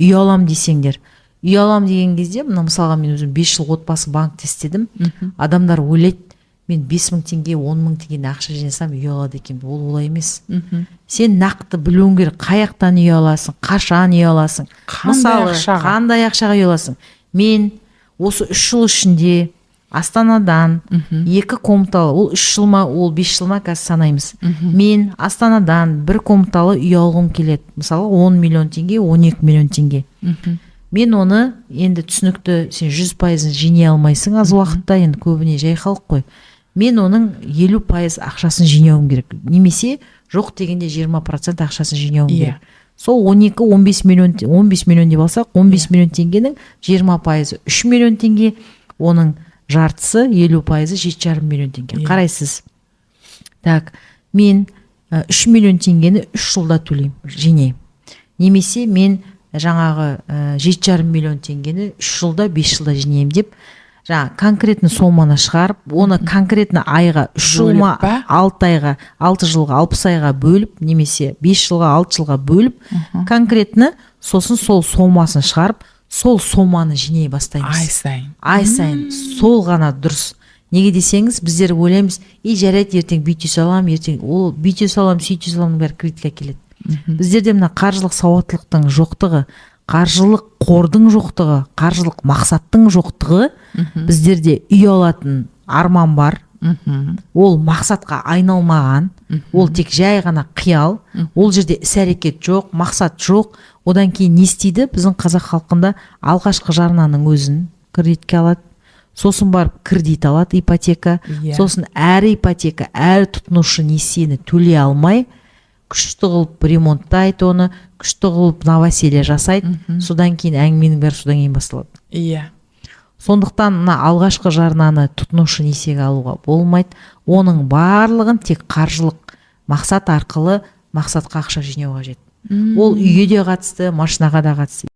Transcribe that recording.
үй алам десеңдер, үй алам деген кезде, мына мысалға мен өзім 5 жыл отбасы банкте істедім. Адамдар ойлайды, мен 5.000 теңге, 10.000 теңге ақша жинасам үй алады екен. Ол олай емес. Сен нақты білуің керек, қаяқтан үй аласың, қашан үй аласың, мысалы қандай ақшаға үй аласың. Мен осы 3 жыл ішінде Астанадан 2 комнаталы, ол 3 жыл ма, ол 5 жыл ма, қазір санаймыз. Мен Астанадан 1 комнаталы үй алғым келеді. Мысалы 10 миллион теңге, 12 миллион теңге. Мен оны енді түсінікті, сен 100% жинай алмайсың аз уақытта, енді көбіне жай халық қой. Мен оның 50% ақшасын жинауым керек. Немесе жоқ дегенде 20% ақшасын жинауым керек. Сол 12-15 миллион, 15 миллион деп алсақ, 15 миллион теңгенің 20% 3 миллион теңге, оның жартысы 50% 7,5 миллион теңге. Қарайсыз. Так, мен 3 миллион теңгені 3 жылда төлеймін, жинаймын. Немесе мен жаңағы 7,5 миллион теңгені 3 жылда, 5 жылда жинаймын деп, жаңа конкретно соманы шығарып, оны конкретно айға 3 жылма, 6 айға, 6 жылға, 60 айға бөліп, немесе 5 жылға, 6 жылға бөліп, конкретно сосын сол сомасын шығарып, сол соманы жинай бастаймыз. Ай сайын. Сол ғана дұрыс. Неге десеңіз, біздер ойлаймыз, жарайды, ертең бүйте салам, ертең ол бүйте салам, сөйте салам, бәрі кредитке келеді. Біздерде мына қаржылық сауаттылықтың жоқтығы, қаржылық қордың жоқтығы, қаржылық мақсаттың жоқтығы, біздерде үй алатын арман бар. Ол мақсатқа айналмаған, ол тек жай ғана қиял, ол жерде іс-әрекет жоқ, мақсат жоқ. Одан кейін не істейді? Біздің қазақ халқында алғашқы жарнаның өзін кредитке алады, сосын барып кредит алады, ипотека, сосын әрі ипотека, әрі тұтынушы несиені төлей алмай, күшті қылып ремонттайды оны, күшті қылып новоселье жасайды, содан кейін әңгіменің бәрі содан кейін басталады. Сондықтан мына алғашқы жарнаны тұтынушы несиеге алуға болмайды. Оның барлығын тек қаржылық мақсат арқылы мақсатқа ақша жинау қажет. Ол үйге де қатысты, машинаға да қатысты.